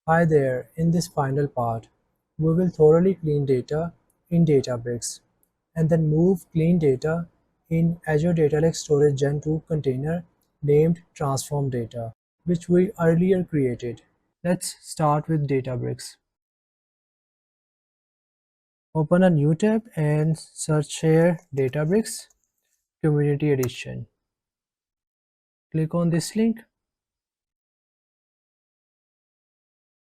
Hi there, in this final part, we will thoroughly clean data in Databricks and then move clean data in Azure Data Lake Storage Gen 2 container named Transform Data, which we earlier created. Let's start with Databricks. Open a new tab and search here Databricks Community Edition. Click on this link.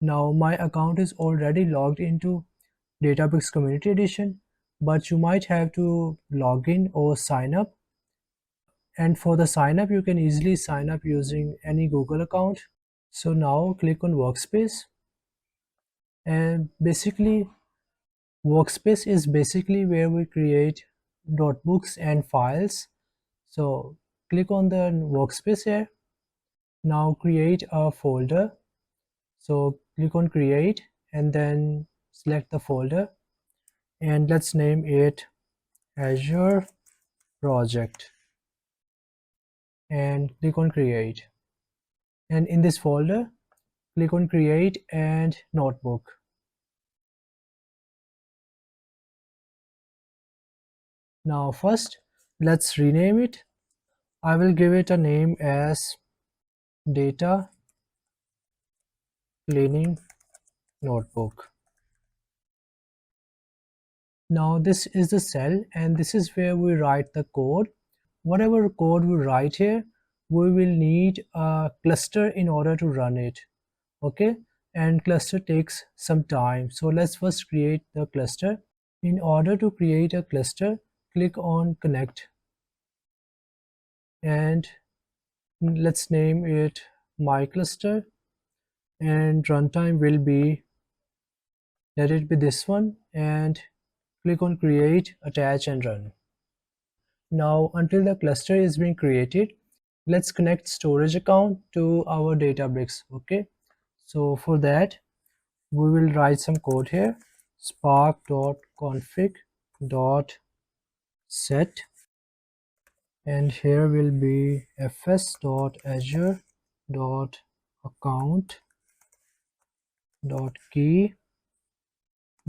Now my account is already logged into Databricks Community Edition, but you might have to log in or sign up. And for the sign up, you can easily sign up using any Google account. So now click on Workspace, and basically Workspace is basically where we create notebooks and files. So click on the Workspace here. Now create a folder. So click on Create and then select the folder, and let's name it Azure Project and click on Create. And in this folder, click on Create and Notebook. Now first, let's rename it. I will give it a name as Data Cleaning Notebook. Now this is the cell and this is where we write the code. Whatever code we write here, we will need a cluster in order to run it. Okay, and cluster takes some time. So let's first create the cluster. In order to create a cluster, click on Connect and let's name it My Cluster, and runtime will be, let it be this one, and click on Create, Attach and Run. Now until the cluster is being created, let's connect storage account to our Databricks. Okay, so for that we will write some code here, spark.config.set, and here will be fs.azure.account.key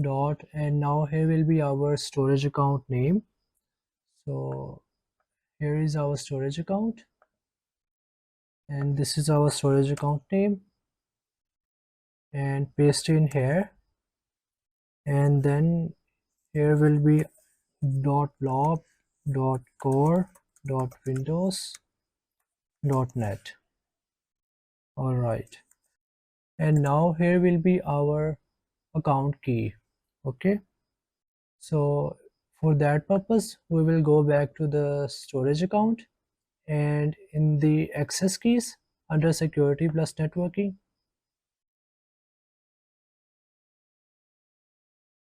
dot, and now here will be our storage account name. So here is our storage account and this is our storage account name, and paste in here, and then here will be .blob, .core, .windows, .net. All right, and now here will be our account key. Okay, so for that purpose we will go back to the storage account, and in the access keys under security plus networking,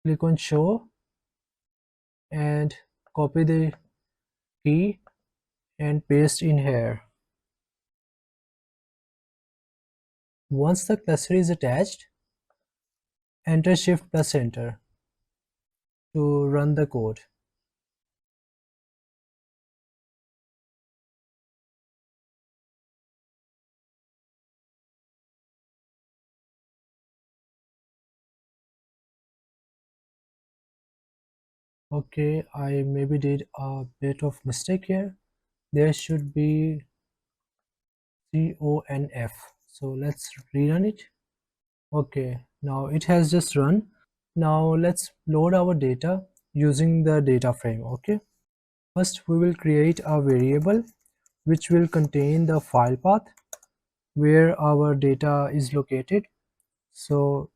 click on show and copy the key and paste in here. Once the cluster is attached, enter shift plus enter to run the code. Okay, I maybe did a bit of mistake here. There should be CONF. So let's rerun it. Okay, now it has just run. Now let's load our data using the data frame. Okay, first we will create a variable which will contain the file path where our data is located. So,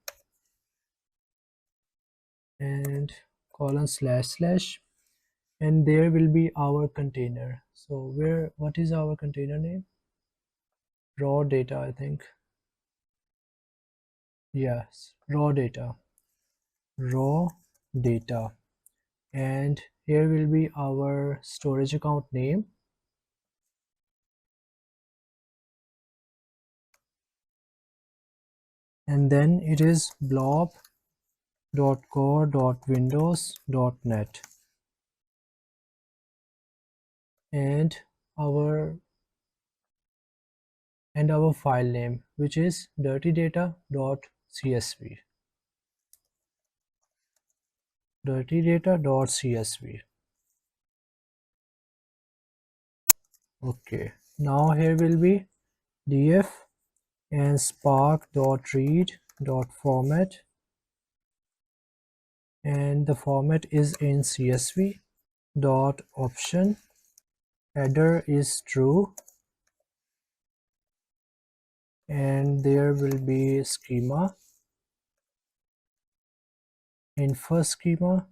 and colon slash slash, and there will be our container. So where, what is our container name? Raw data, I think. Yes, raw data, raw data, and here will be our storage account name, and then it is blob.core.windows.net, and our file name, which is dirty data dot .csv. Dirty data.csv. Okay, now here will be df and spark.read.format, and the format is in csv. Dot option, header is true, and there will be schema, info schema,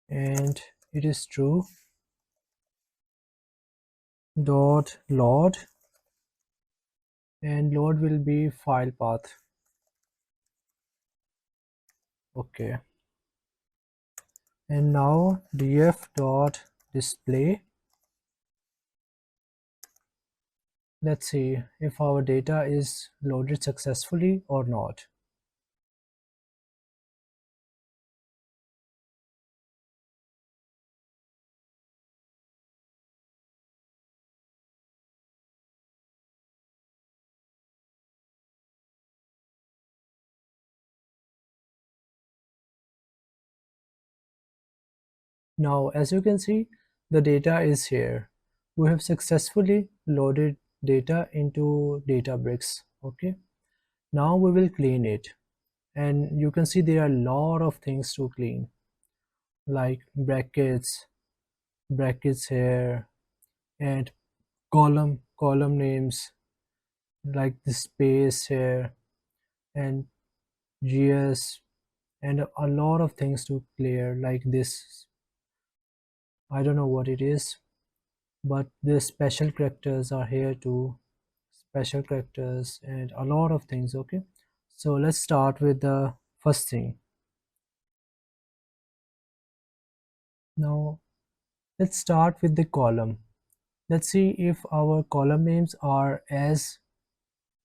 and it is true. Dot load, and load will be file path. Okay, and now df dot display. Let's see if our data is loaded successfully or not. Now, as you can see, the data is here. We have successfully loaded data into Databricks. Okay, now we will clean it, and you can see there are a lot of things to clean, like brackets here, and column names, like the space here, and GS, and a lot of things to clear, like this. I don't know what it is, but the special characters are here too. Special characters and a lot of things. Okay, so let's start with the first thing. Now let's start with the column. Let's see if our column names are as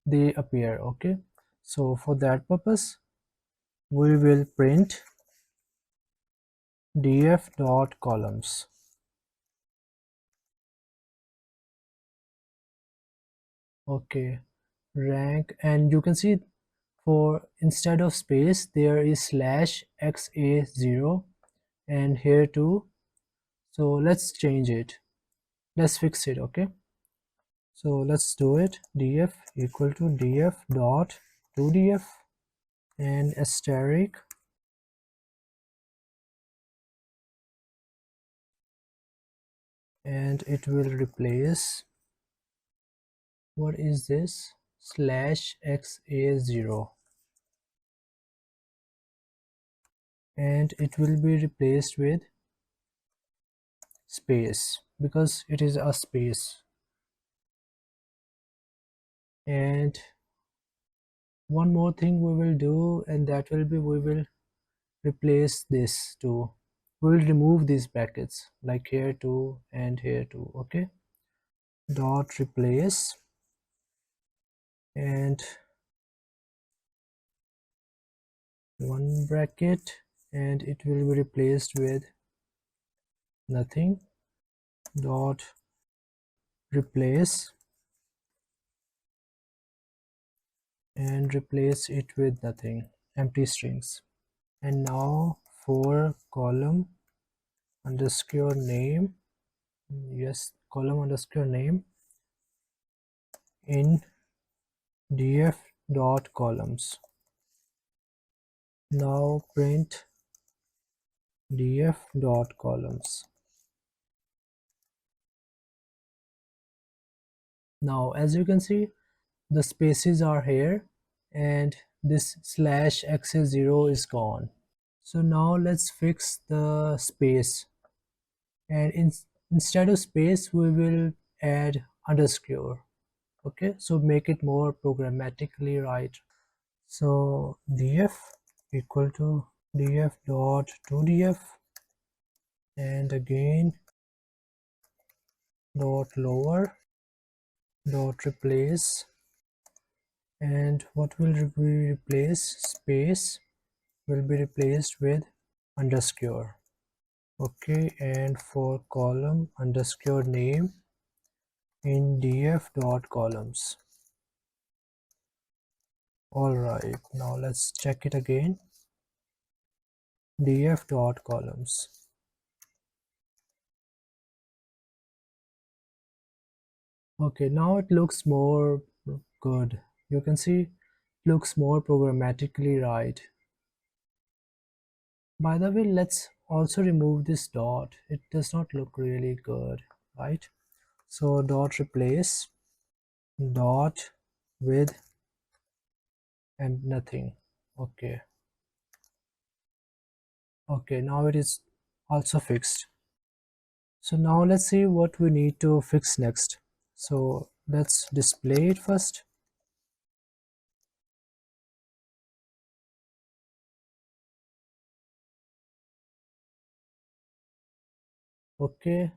they appear. Okay, so for that purpose we will print df.columns. Okay, rank, and you can see for instead of space there is slash xa0, and here too. So let's change it, let's fix it. Okay, so let's do it. Df equal to df dot 2df and asterisk, and it will replace, what is this, slash xa0, and it will be replaced with space because it is a space. And one more thing we will do, and that will be we will replace this too. We will remove these brackets like here too and here too. Okay, dot replace, and one bracket, and it will be replaced with nothing. Dot replace, and replace it with nothing, empty strings. And now for column underscore name, yes, column underscore name in df dot columns. Now print df dot columns. Now as you can see, the spaces are here, and this slash xa0 is gone. So now let's fix the space, and instead of space we will add underscore. Okay, so make it more programmatically right. So df equal to df dot 2df, and again dot lower dot replace, and what will be replaced, space will be replaced with underscore. Okay, and for column underscore name in df dot columns. All right, now let's check it again. df dot columns. Okay, now it looks more good. You can see it looks more programmatically right. By the way, let's also remove this dot. It does not look really good, right? So dot replace dot with and nothing. Okay. Okay, now it is also fixed. So now let's see what we need to fix next. So let's display it first. Okay,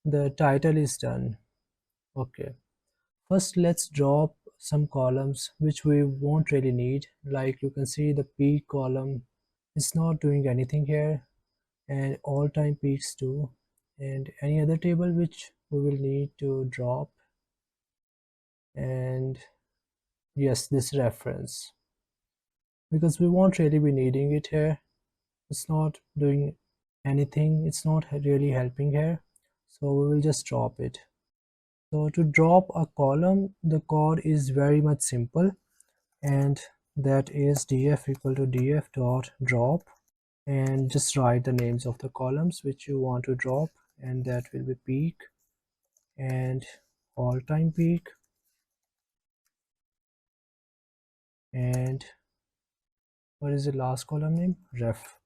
the title is done. Okay, first let's drop some columns which we won't really need. Like you can see the peak column is not doing anything here, and all time peaks too, and any other table which we will need to drop. And yes, this reference, because we won't really be needing it here. It's not doing anything, it's not really helping here, so we will just drop it. So to drop a column, the code is very much simple, and that is df equal to df dot drop, and just write the names of the columns which you want to drop, and that will be peak and all time peak, and what is the last column name? Ref.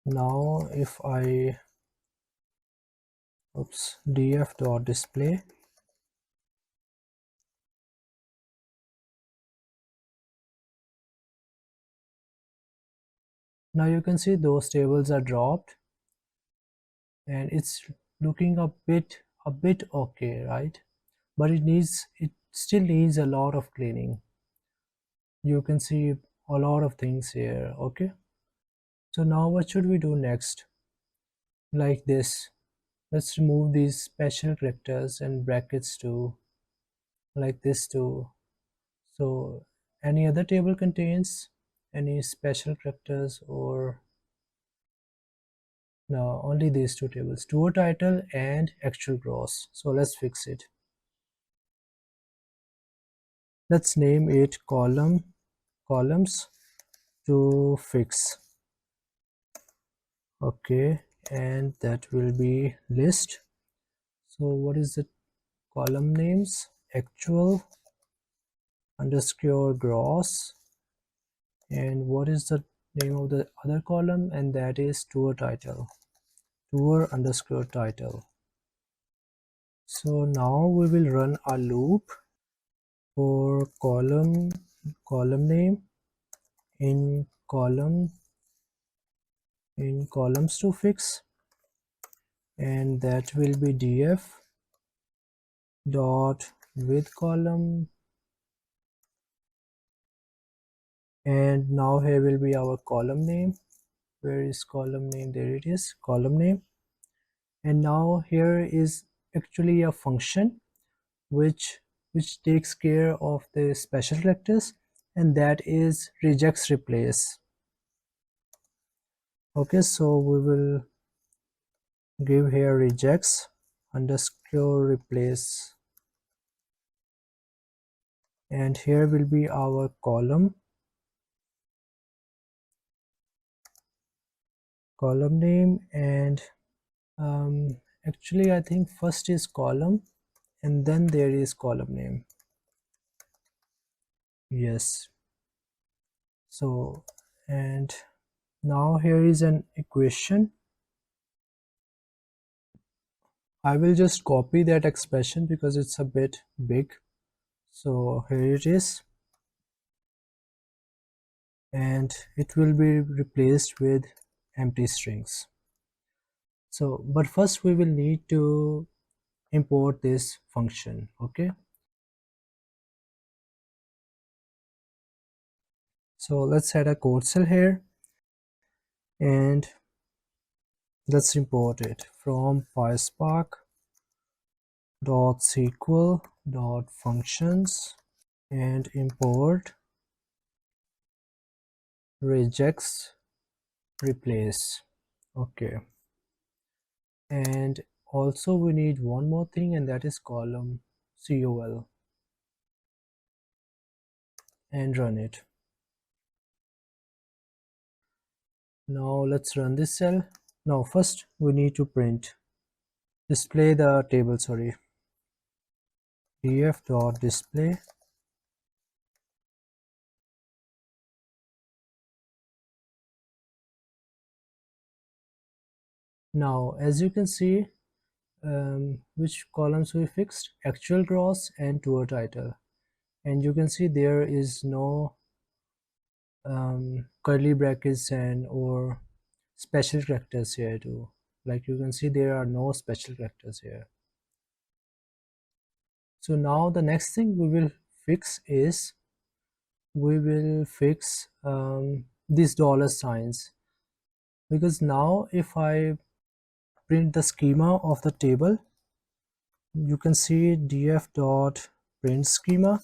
Now if I df dot display, now you can see those tables are dropped, and it's looking a bit okay, right? But it still needs a lot of cleaning. You can see a lot of things here. Okay, so now what should we do next? Like this, let's remove these special characters and brackets too, like this too. So any other table contains any special characters, or no, only these two tables, tour title and actual gross. So let's fix it. Let's name it columns to fix. Okay, and that will be list. So what is the column names? Actual underscore gross, and what is the name of the other column? And that is tour title, tour underscore title. So now we will run a loop for column name in columns to fix, and that will be df dot with column, and now here will be our column name. Where is column name? There it is, column name. And now here is actually a function which takes care of the special characters, and that is rejects replace. Okay, so we will give here rejects underscore replace, and here will be our column name. And actually I think first is column and then there is column name. Yes, so, and now here is an equation. I will just copy that expression because it's a bit big. So here it is, and it will be replaced with empty strings. So but first we will need to import this function. Okay, so let's add a code cell here. and let's import it from PySpark dot SQL dot functions and import regex replace. Okay, and also we need one more thing, and that is column col, and run it. Now let's run this cell. Now first we need to display the table, sorry, df dot display. Now as you can see, which columns we fixed: actual, gross, and tour title. And you can see there is no curly brackets and or special characters here too. Like you can see there are no special characters here. So now the next thing we will fix is we will fix these dollar signs, because now if I print the schema of the table, you can see df dot print schema,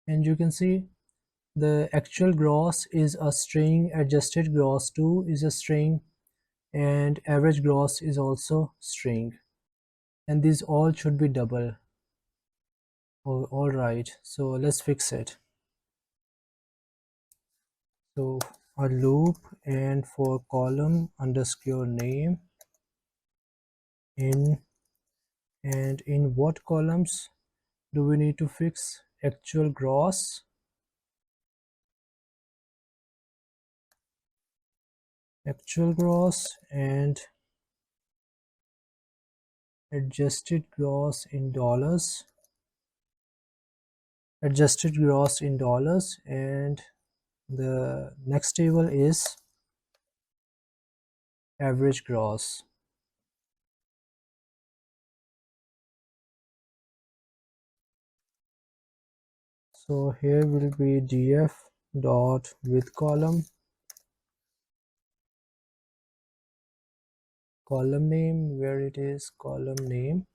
and you can see the actual gross is a string, adjusted gross 2 is a string, and average gross is also string, and these all should be double. Oh, all right, so let's fix it. So a loop, and for column underscore name in, and in what columns do we need to fix actual, gross, and adjusted gross in dollars, and the next table is average gross. So here will be df dot with column name, where it is column name,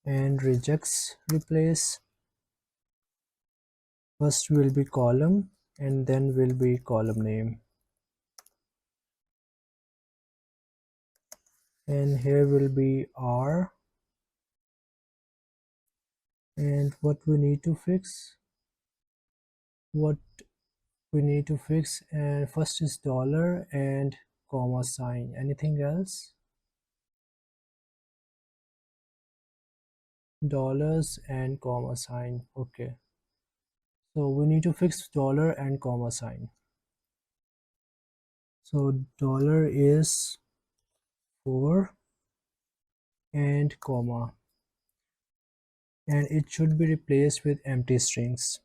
and regex replace. First will be column and then will be column name, and here will be r, and what we need to fix, and first is dollar and comma sign. Anything else? Dollars and comma sign. Okay, so we need to fix dollar and comma sign. So dollar is 4 and comma, and it should be replaced with empty strings.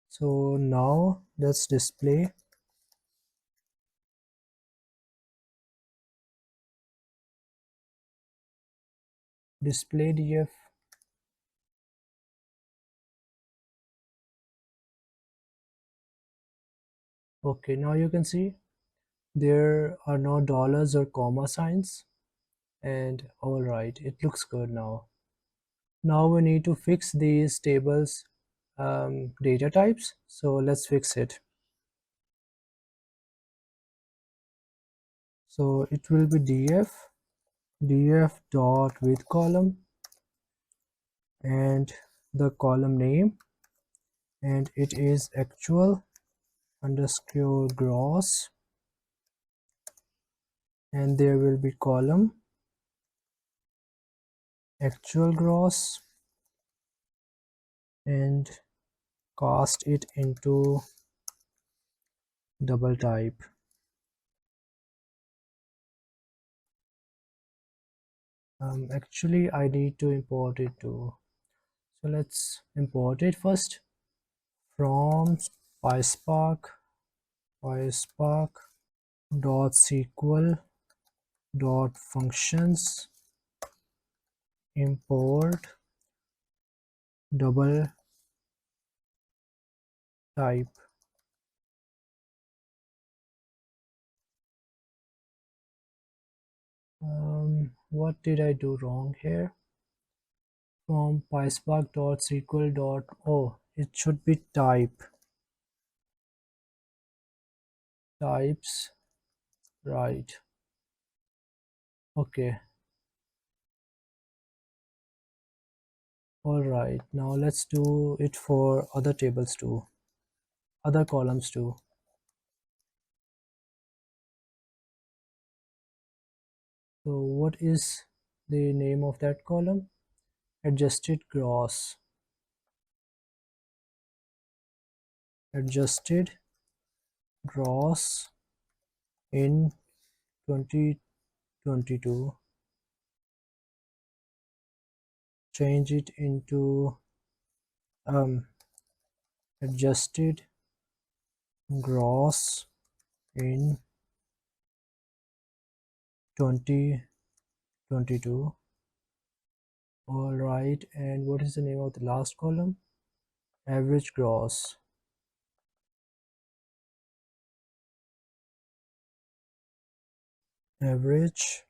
So now let's display df. Okay, now you can see there are no dollars or comma signs, and all right, it looks good now. Now we need to fix these tables data types, so let's fix it. So it will be df dot with column and the column name, and it is actual underscore gross, and there will be column actual gross, and cast it into double type. Actually I need to import it too, so let's import it first from PySpark dot SQL dot functions import double type. What did I do wrong here? From pyspark.sql. Oh, it should be types, right? Okay, all right. Now let's do it for other tables too, other columns too. So what is the name of that column? Adjusted gross. Adjusted gross in 2022. Change it into adjusted gross in 2022. All right, and what is the name of the last column? Average gross. Average.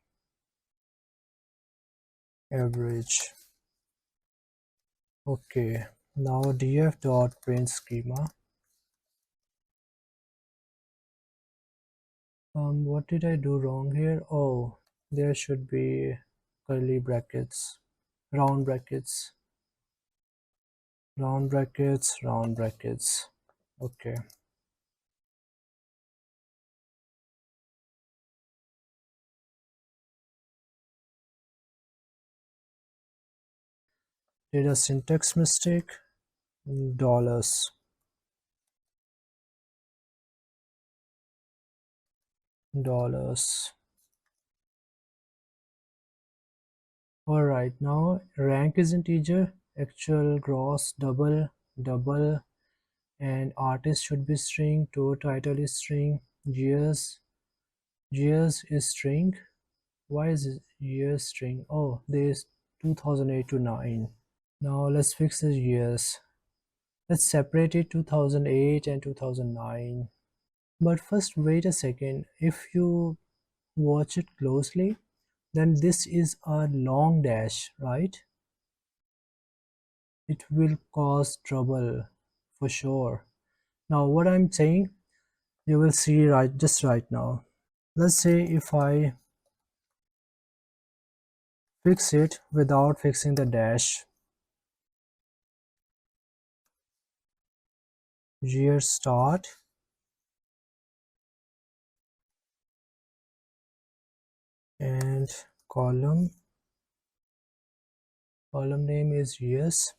Okay, now df dot print schema. What did I do wrong here? Oh, there should be curly brackets, round brackets, round brackets, round brackets. Okay, did a syntax mistake. Dollars. All right, now rank is integer, actual, gross, double, and artist should be string, tour title is string, years is string. Why is it years string? Oh, there is 2008 to 9. Now let's fix the years. Let's separate it 2008 and 2009. But first, wait a second. If you watch it closely, then this is a long dash, right? It will cause trouble for sure. Now what I'm saying, you will see right now. Let's say if I fix it without fixing the dash, year start, and column name is years,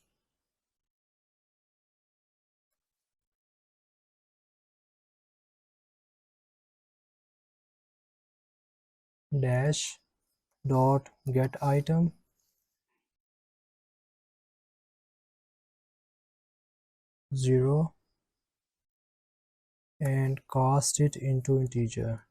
dash dot get item 0, and cast it into integer.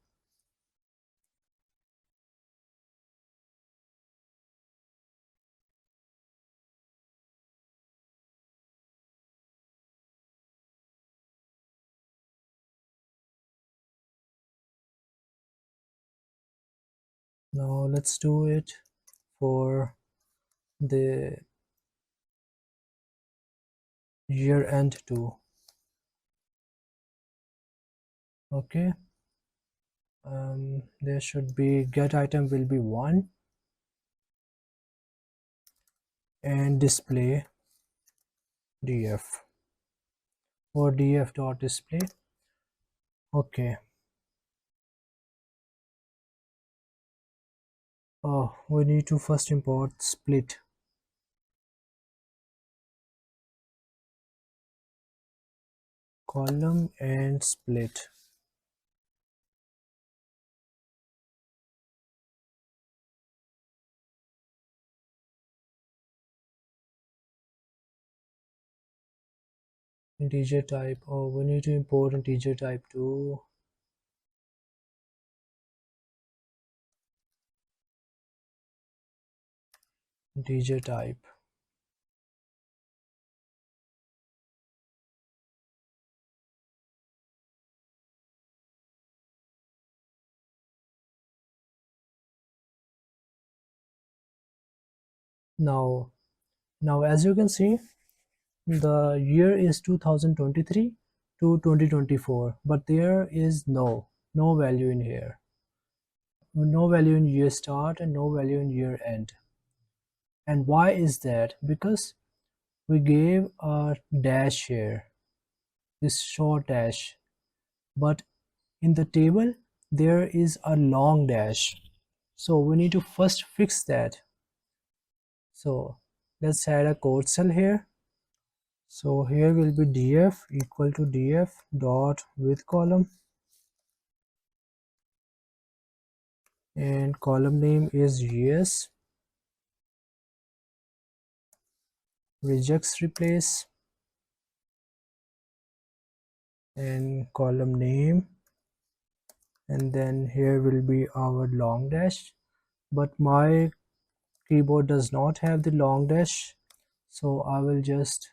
Now let's do it for the year end too. Okay, there should be get item will be 1, and display df or df dot display. Okay, oh, we need to first import split. Column and split. Integer type. Oh, we need to import integer type too. DJ type. Now, as you can see, the year is 2023 to 2024, but there is no value in here. No value in year start and no value in year end. And why is that? Because we gave a dash here, this short dash, but in the table there is a long dash. So we need to first fix that. So let's add a code cell here. So here will be df equal to df dot with column, and column name is yes, rejects replace, and column name, and then here will be our long dash, but my keyboard does not have the long dash, so I will just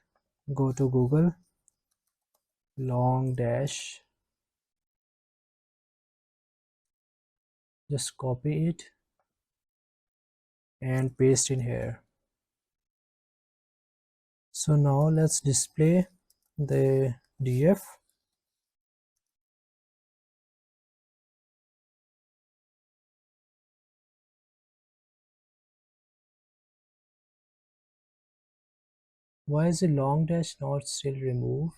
go to Google long dash, just copy it and paste in here. So now let's display the df. Why is the long dash not still removed?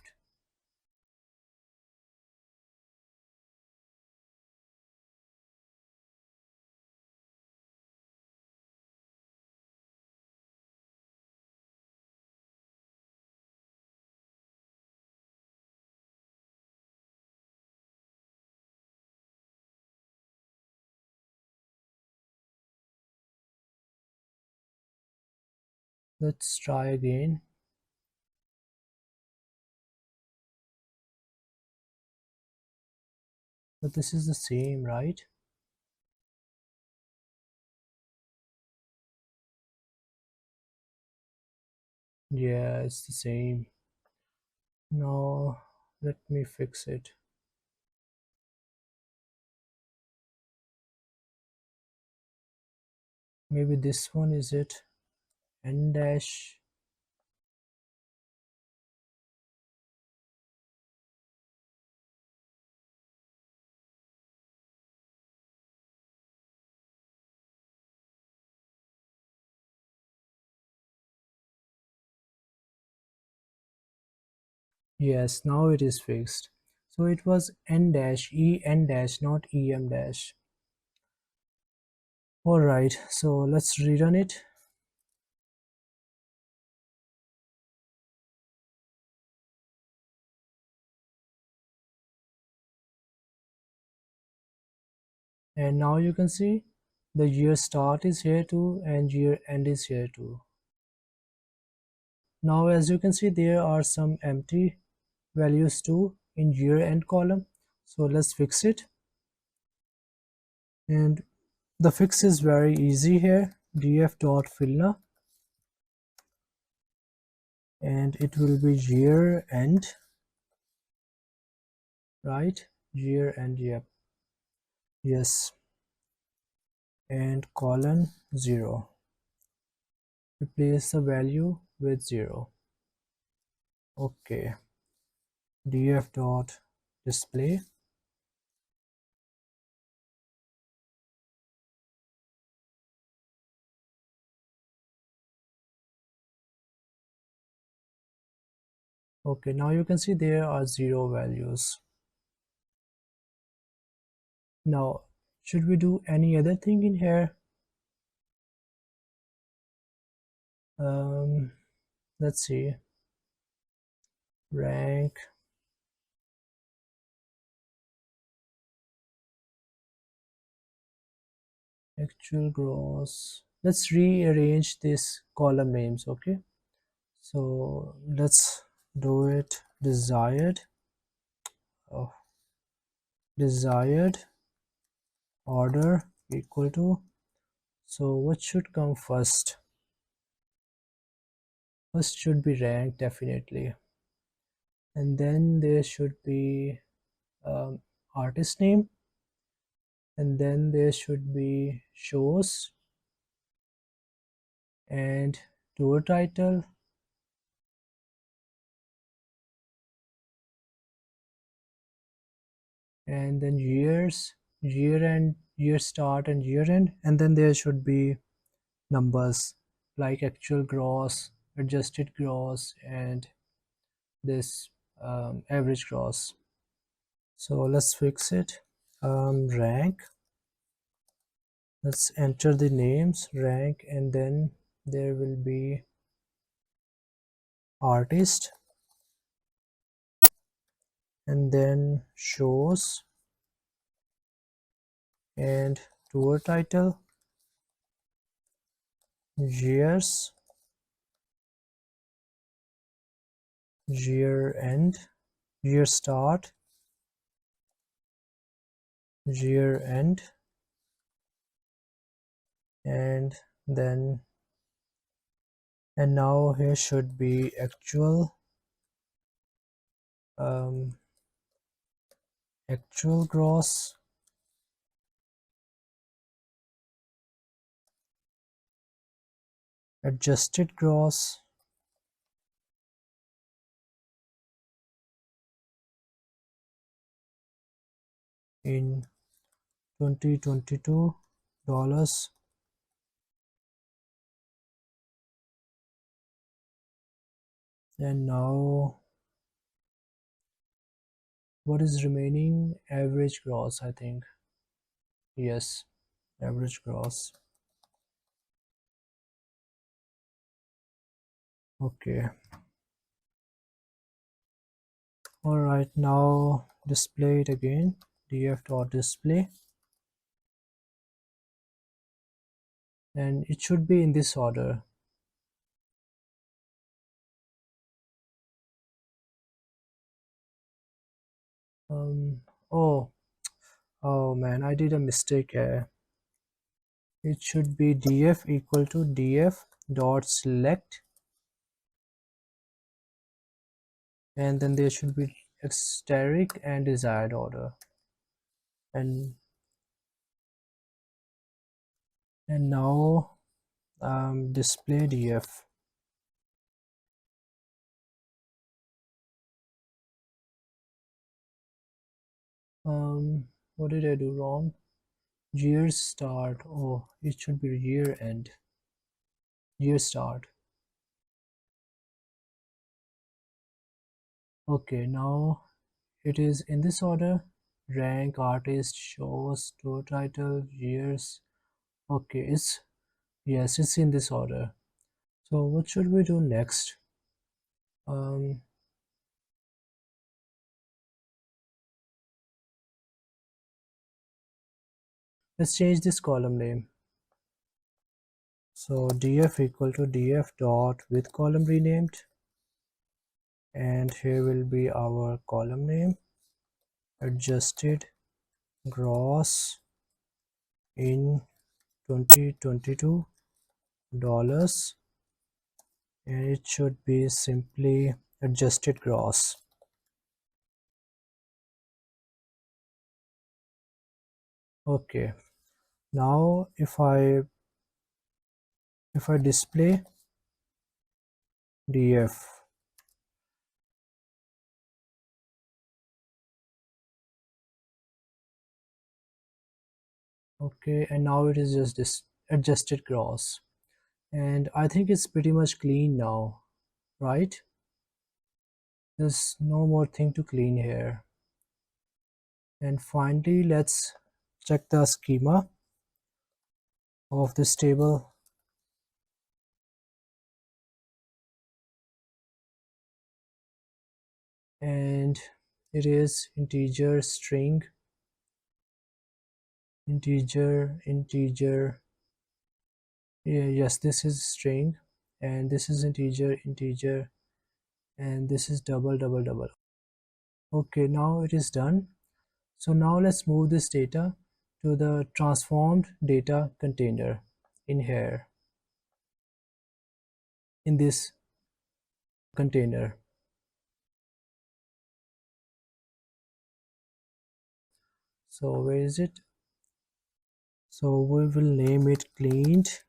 Let's try again. But this is the same, right? Yeah, it's the same. Now let me fix it. Maybe this one is it. N dash. Yes, now it is fixed. So it was N dash, E N dash, not EM dash. Alright, so let's rerun it. And now you can see the year start is here too and year end is here too. Now as you can see, there are some empty values too in year end column. So let's fix it. And the fix is very easy here. df.filna, and it will be year end, right? Year end, yep, yes, and colon 0. Replace the value with 0. Okay, df.display. Okay, now you can see there are 0 values. Now should we do any other thing in here? Let's see, rank, actual gross. Let's rearrange this column names. Okay, so let's do it desired, oh, desired order equal to, so what should come first? First should be rank, definitely, and then there should be um, artist name, and then there should be shows and tour title, and then years, year end, year start and year end, and then there should be numbers like actual gross, adjusted gross, and this average gross. So let's fix it. Rank, let's enter the names, rank, and then there will be artist, and then shows and tour title, years, year end, year start, year end, and then, and now here should be um, actual gross, adjusted gross, in 2022 dollars, and now what is remaining? Average gross, I think. Yes, average gross. Okay. All right, now display it again. df.display, and it should be in this order. Um, oh, oh man, I did a mistake here. It should be df equal to df dot select, and then there should be asterisk and desired order, and now display df. What did I do wrong? Year start. Oh, it should be year end. Year start. Okay, now it is in this order: rank, artist, shows, tour title, years. Okay, it's, yes, it's in this order. So what should we do next? Um, let's change this column name. So df equal to df dot with column renamed, and here will be our column name, adjusted gross in 2022 dollars, and it should be simply adjusted gross. Okay, now if I display df, okay, and now it is just this adjusted gross, and I think it's pretty much clean now, right? There's no more thing to clean here. And finally, let's check the schema of this table. And it is integer, string, integer, integer. Yeah, yes, this is string, and this is integer, integer, and this is double, double, double. Okay, now it is done. So now let's move this data to the transformed data container in here, in this. container. So where is it? So we will name it cleaned,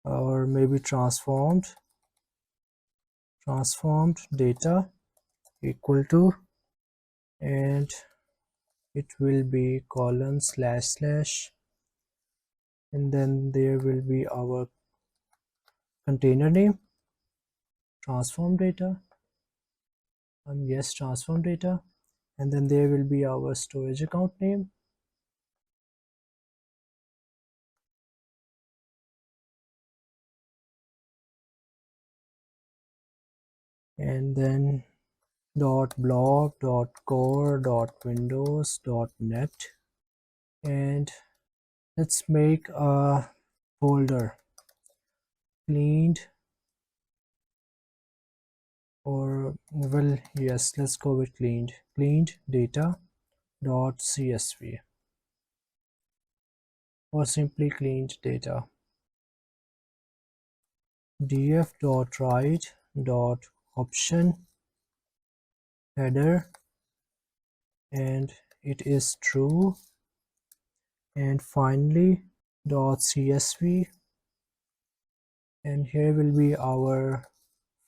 or maybe transformed data equal to, and it will be colon slash slash, and then there will be our container name, transform data, yes, transform data, and then there will be our storage account name, and then .blob, .core, .windows, .net, and let's make a folder cleaned, or well, yes, let's go with cleaned data .csv, or simply cleaned data. df.write.option header, and it is true, and finally .csv, and here will be our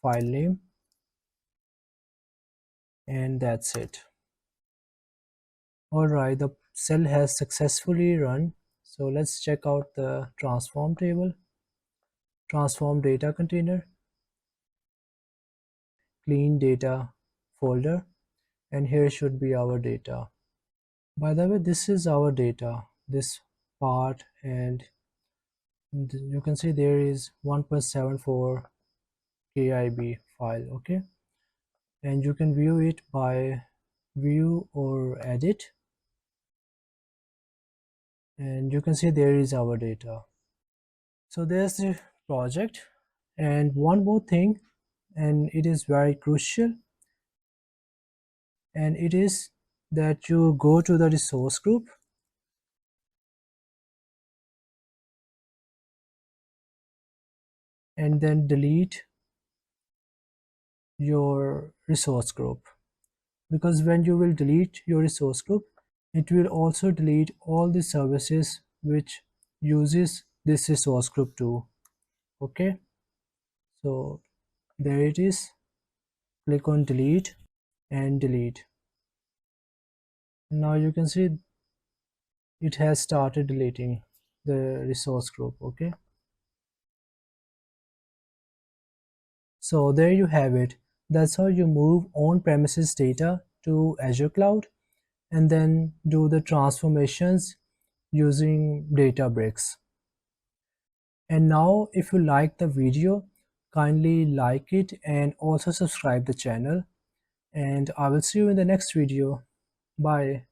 file name, and that's it. Alright, the cell has successfully run. So let's check out the transform table, transform data container, clean data folder, and here should be our data. By the way, this is our data, this part, and you can see there is 1.74 KIB file, okay, and you can view it by view or edit, and you can see there is our data. So there's the project, and one more thing, and it is very crucial, and it is that you go to the resource group and then delete your resource group, because when you will delete your resource group, it will also delete all the services which uses this resource group too. Okay, so there it is. Click on delete and delete. Now you can see it has started deleting the resource group. Okay, so there you have it. That's how you move on-premises data to Azure Cloud and then do the transformations using Databricks. And now if you like the video, kindly like it and also subscribe the channel, and I will see you in the next video. Bye.